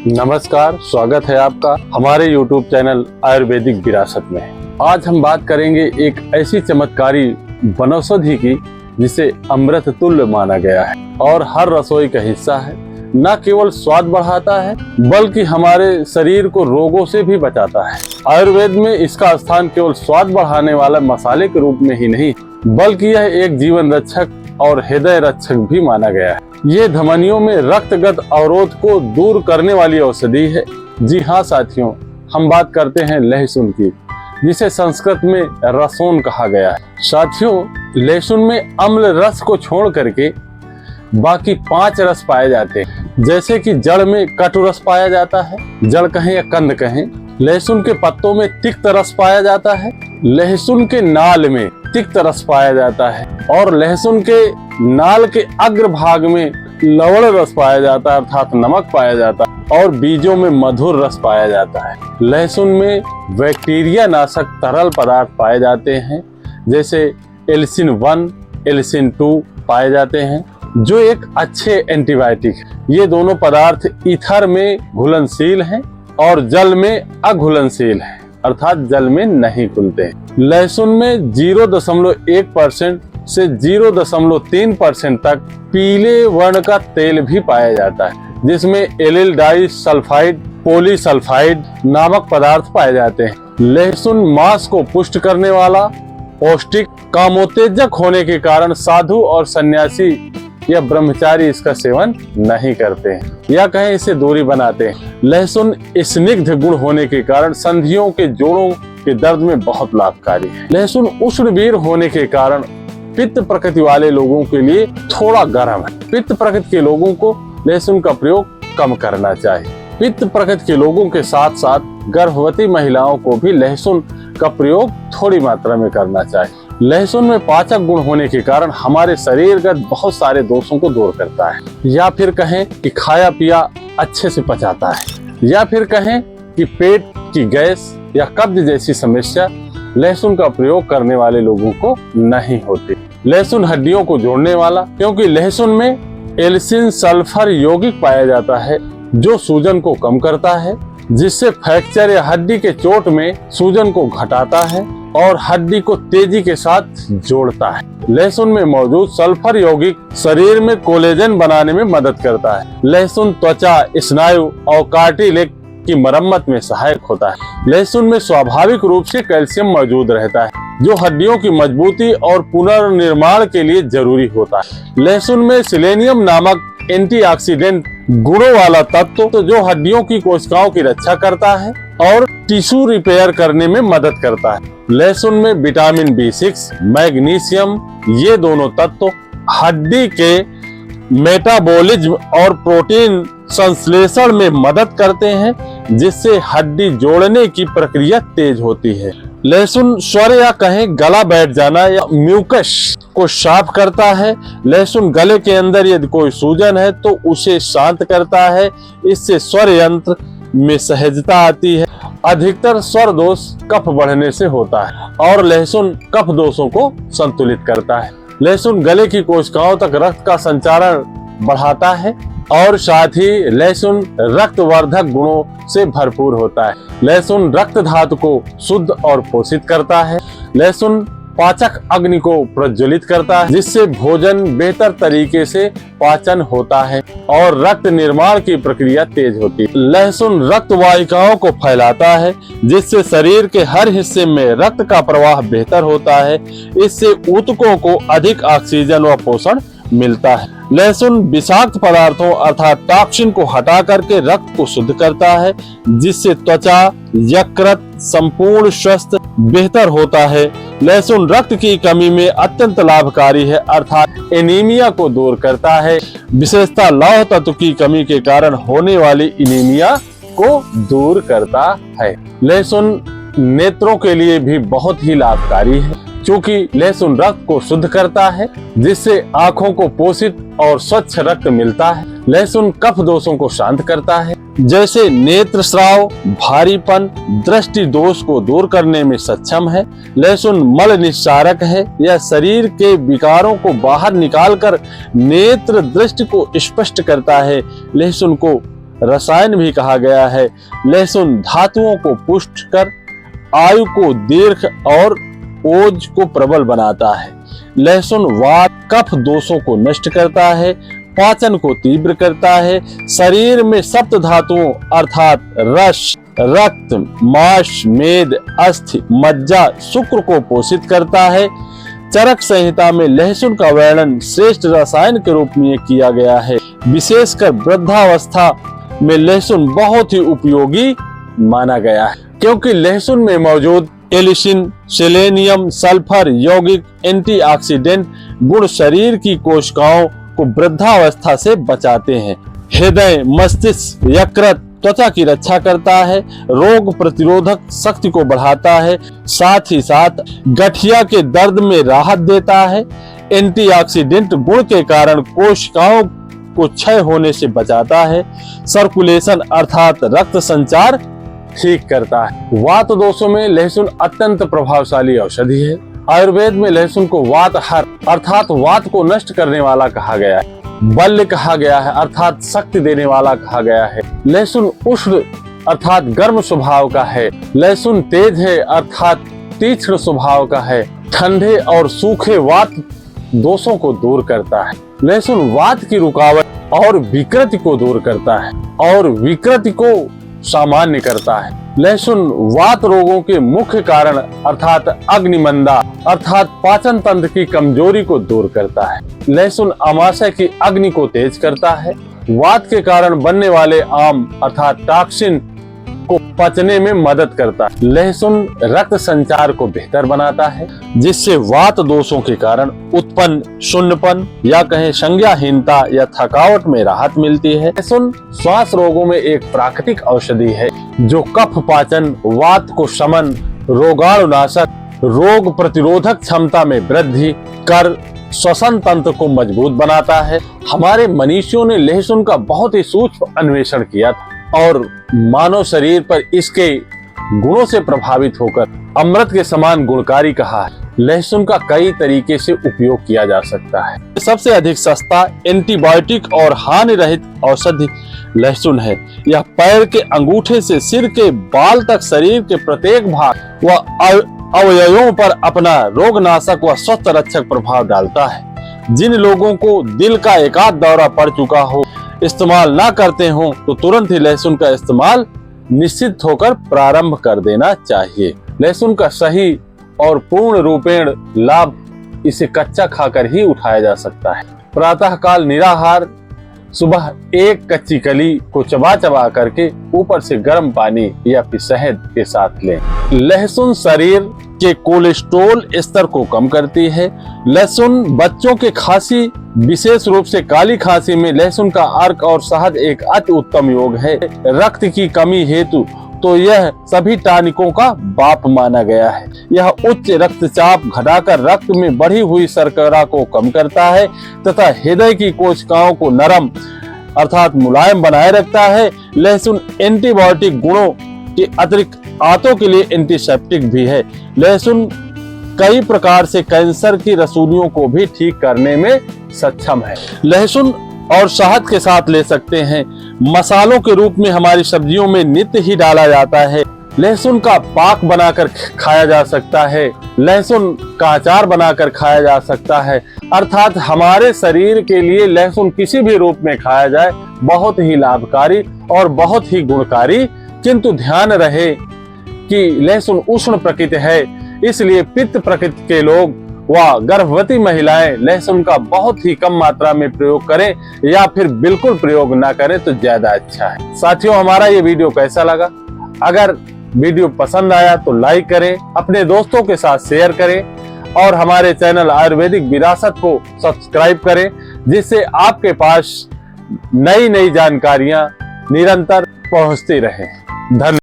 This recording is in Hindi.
नमस्कार, स्वागत है आपका हमारे YouTube चैनल आयुर्वेदिक विरासत में। आज हम बात करेंगे एक ऐसी चमत्कारी वनौषधि की जिसे अमृत तुल्य माना गया है और हर रसोई का हिस्सा है। न केवल स्वाद बढ़ाता है बल्कि हमारे शरीर को रोगों से भी बचाता है। आयुर्वेद में इसका स्थान केवल स्वाद बढ़ाने वाला मसाले के रूप में ही नहीं बल्कि यह एक जीवन रक्षक और हृदय रक्षक भी माना गया है। ये धमनियों में रक्तगत अवरोध को दूर करने वाली औषधि है। जी हाँ साथियों, हम बात करते हैं लहसुन की, जिसे संस्कृत में रसोन कहा गया है। साथियों, लहसुन में अम्ल रस को छोड़ करके बाकी 5 रस पाए जाते हैं। जैसे कि जड़ में कटु रस पाया जाता है, जड़ कहें या कंद कहें। लहसुन के पत्तों में तिक्त रस पाया जाता है, लहसुन के नाल में तिक्त रस पाया जाता है और लहसुन के नाल के अग्र भाग में लवण रस पाया जाता है अर्थात नमक पाया जाता है और बीजों में मधुर रस पाया जाता है। लहसुन में बैक्टीरिया नाशक तरल पदार्थ पाए जाते हैं, जैसे एलिसिन 1, एलिसिन 2 पाए जाते हैं, जो एक अच्छे एंटीबायोटिक है। ये दोनों पदार्थ ईथर में घुलनशील हैं और जल में अघुलनशील हैं, अर्थात जल में नहीं घुलते हैं। लहसुन में 0.1% से 0.3% तक पीले वर्ण का तेल भी पाया जाता है, जिसमें एलिल डाइसल्फाइड, पॉलीसल्फाइड नामक पदार्थ पाए जाते हैं। लहसुन मांस को पुष्ट करने वाला, पौष्टिक, कामोत्तेजक होने के कारण साधु और सन्यासी या ब्रह्मचारी इसका सेवन नहीं करते हैं या कहें इसे दूरी बनाते हैं। लहसुन स्निग्ध गुण होने के कारण संधियों के जोड़ों के दर्द में बहुत लाभकारी है। लहसुन उष्णवीर होने के कारण पित्त प्रकृति वाले लोगों के लिए थोड़ा गर्म है। पित्त प्रकृति के लोगों को लहसुन का प्रयोग कम करना चाहिए। पित्त प्रकृति के लोगों के साथ साथ गर्भवती महिलाओं को भी लहसुन का प्रयोग थोड़ी मात्रा में करना चाहिए। लहसुन में पाचक गुण होने के कारण हमारे शरीरगत बहुत सारे दोषों को दूर करता है, या फिर कहें कि खाया पिया अच्छे से पचाता है, या फिर कहें कि पेट की गैस या कब्ज जैसी समस्या लहसुन का प्रयोग करने वाले लोगों को नहीं होती। लहसुन हड्डियों को जोड़ने वाला, क्योंकि लहसुन में एलिसिन सल्फर यौगिक पाया जाता है जो सूजन को कम करता है, जिससे फ्रैक्चर या हड्डी के चोट में सूजन को घटाता है और हड्डी को तेजी के साथ जोड़ता है। लहसुन में मौजूद सल्फर यौगिक शरीर में कोलेजन बनाने में मदद करता है। लहसुन त्वचा, स्नायु और कार्टिलेज की मरम्मत में सहायक होता है। लहसुन में स्वाभाविक रूप से कैल्शियम मौजूद रहता है, जो हड्डियों की मजबूती और पुनर्निर्माण के लिए जरूरी होता है। लहसुन में सेलेनियम नामक एंटीऑक्सीडेंट गुणों वाला तत्व तो जो हड्डियों की कोशिकाओं की रक्षा करता है और टिश्यू रिपेयर करने में मदद करता है। लहसुन में विटामिन B6, मैग्नीशियम, ये दोनों तत्व हड्डी के मेटाबॉलिज्म और प्रोटीन संश्लेषण में मदद करते हैं, जिससे हड्डी जोड़ने की प्रक्रिया तेज होती है। लहसुन स्वर या कहें गला बैठ जाना या म्यूकस को साफ करता है। लहसुन गले के अंदर यदि कोई सूजन है तो उसे शांत करता है, इससे स्वर यंत्र में सहजता आती है। अधिकतर स्वर दोष कफ बढ़ने से होता है और लहसुन कफ दोषों को संतुलित करता है। लहसुन गले की कोशिकाओं तक रक्त का संचारण बढ़ाता है और साथ ही लहसुन रक्तवर्धक गुणों से भरपूर होता है। लहसुन रक्त धातु को शुद्ध और पोषित करता है। लहसुन पाचक अग्नि को प्रज्वलित करता है, जिससे भोजन बेहतर तरीके से पाचन होता है और रक्त निर्माण की प्रक्रिया तेज होती है। लहसुन रक्त वाहिकाओं को फैलाता है, जिससे शरीर के हर हिस्से में रक्त का प्रवाह बेहतर होता है। इससे ऊतकों को अधिक ऑक्सीजन व पोषण मिलता है। लहसुन विषाक्त पदार्थों अर्थात टॉक्सिन को हटा करके रक्त को शुद्ध करता है, जिससे त्वचा, यकृत संपूर्ण स्वस्थ बेहतर होता है। लहसुन रक्त की कमी में अत्यंत लाभकारी है, अर्थात एनीमिया को दूर करता है। विशेषतः लौह तत्व की कमी के कारण होने वाली एनीमिया को दूर करता है। लहसुन नेत्रों के लिए भी बहुत ही लाभकारी है, क्योंकि लहसुन रक्त को शुद्ध करता है, जिससे आंखों को पोषित और स्वच्छ रक्त मिलता है। लहसुन कफ दोषों को शांत करता है, जैसे नेत्र स्राव, भारीपन, दृष्टि दोष को दूर करने में सक्षम है। लहसुन मल निस्सारक है, यह शरीर के विकारों को बाहर निकालकर नेत्र दृष्टि को स्पष्ट करता है। लहसुन को रसायन भी कहा गया है। लहसुन धातुओं को पुष्ट कर आयु को दीर्घ और ओज को प्रबल बनाता है। लहसुन वात कफ दोषों को नष्ट करता है, पाचन को तीव्र करता है, शरीर में सप्त धातुओं अर्थात रस, रक्त, मांस, मेद, अस्थि, मज्जा, शुक्र को पोषित करता है। चरक संहिता में लहसुन का वर्णन श्रेष्ठ रसायन के रूप में किया गया है। विशेषकर वृद्धावस्था में लहसुन बहुत ही उपयोगी माना गया है, क्योंकि लहसुन में मौजूद एलिसिन, सेलेनियम, सल्फर यौगिक एंटीऑक्सीडेंट गुण शरीर की कोशिकाओं को वृद्धावस्था से बचाते हैं। हृदय, मस्तिष्क, यकृत, त्वचा की रक्षा करता है, रोग प्रतिरोधक शक्ति को बढ़ाता है, साथ ही साथ गठिया के दर्द में राहत देता है। एंटीऑक्सीडेंट गुण के कारण कोशिकाओं को क्षय होने से बचाता है। सर्कुलेशन अर्थात रक्त संचार ठीक करता है। वात दोषों में लहसुन अत्यंत प्रभावशाली औषधि है। आयुर्वेद में लहसुन को वातहर अर्थात वात को नष्ट करने वाला कहा गया है। बल्य कहा गया है अर्थात शक्ति देने वाला कहा गया है। लहसुन उष्ण अर्थात गर्म स्वभाव का है। लहसुन तेज है अर्थात तीक्ष्ण स्वभाव का है। ठंडे और सूखे वात दोषों को दूर करता है। लहसुन वात की रुकावट और विकृति को दूर करता है और विकृति को सामान्य करता है। लहसुन वात रोगों के मुख्य कारण अर्थात अग्निमंदा अर्थात पाचन तंत्र की कमजोरी को दूर करता है। लहसुन आमाशय की अग्नि को तेज करता है। वात के कारण बनने वाले आम अर्थात टॉक्सिन को पचने में मदद करता है। लहसुन रक्त संचार को बेहतर बनाता है, जिससे वात दोषों के कारण उत्पन्न शून्यपन या कहें संज्ञाहीनता या थकावट में राहत मिलती है। लहसुन श्वास रोगों में एक प्राकृतिक औषधि है, जो कफ पाचन, वात को शमन, रोगाणुनाशक, रोग प्रतिरोधक क्षमता में वृद्धि कर श्वसन तंत्र को मजबूत बनाता है। हमारे मनीषियों ने लहसुन का बहुत ही सूक्ष्म अन्वेषण किया था और मानव शरीर पर इसके गुणों से प्रभावित होकर अमृत के समान गुणकारी कहा है। लहसुन का कई तरीके से उपयोग किया जा सकता है। सबसे अधिक सस्ता एंटीबायोटिक और हानि रहित औषधि लहसुन है। यह पैर के अंगूठे से सिर के बाल तक शरीर के प्रत्येक भाग व अवयवों पर अपना रोगनाशक व स्वस्थ रक्षक प्रभाव डालता है। जिन लोगों को दिल का एकाध दौरा पड़ चुका हो, इस्तेमाल ना करते हो, तो तुरंत ही लहसुन का इस्तेमाल निश्चित होकर प्रारंभ कर देना चाहिए। लहसुन का सही और पूर्ण रूपेण लाभ इसे कच्चा खाकर ही उठाया जा सकता है। प्रातः काल निराहार सुबह एक कच्ची कली को चबा चबा करके ऊपर से गर्म पानी या फिर शहद के साथ लें। लहसुन शरीर के कोलेस्ट्रॉल स्तर को कम करती है। लहसुन बच्चों के खांसी, विशेष रूप से काली खांसी में लहसुन का अर्क और शहद एक अति उत्तम योग है। रक्त की कमी हेतु तो यह सभी टॉनिकों का बाप माना गया है। यह उच्च रक्तचाप घटाकर रक्त में बढ़ी हुई शर्करा को कम करता है तथा हृदय की कोशिकाओं को नरम अर्थात मुलायम बनाए रखता है। लहसुन एंटीबायोटिक गुणों के अतिरिक्त आंतों के लिए एंटीसेप्टिक भी है। लहसुन कई प्रकार से कैंसर की रसूलियों को भी ठीक करने में सक्षम है। लहसुन और शहद के साथ ले सकते हैं। मसालों के रूप में हमारी सब्जियों में नित्य ही डाला जाता है। लहसुन का पाक बनाकर खाया जा सकता है। लहसुन का अचार बनाकर खाया जा सकता है। अर्थात हमारे शरीर के लिए लहसुन किसी भी रूप में खाया जाए बहुत ही लाभकारी और बहुत ही गुणकारी। किंतु ध्यान रहे कि लहसुन उष्ण प्रकृति है, इसलिए पित्त प्रकृति के लोग व गर्भवती महिलाएं लहसुन का बहुत ही कम मात्रा में प्रयोग करें या फिर बिल्कुल प्रयोग ना करें तो ज्यादा अच्छा है। साथियों, हमारा ये वीडियो कैसा लगा? अगर वीडियो पसंद आया तो लाइक करें, अपने दोस्तों के साथ शेयर करें और हमारे चैनल आयुर्वेदिक विरासत को सब्सक्राइब करें, जिससे आपके पास नई नई जानकारियां निरंतर पहुंचती रहे। धन्यवाद।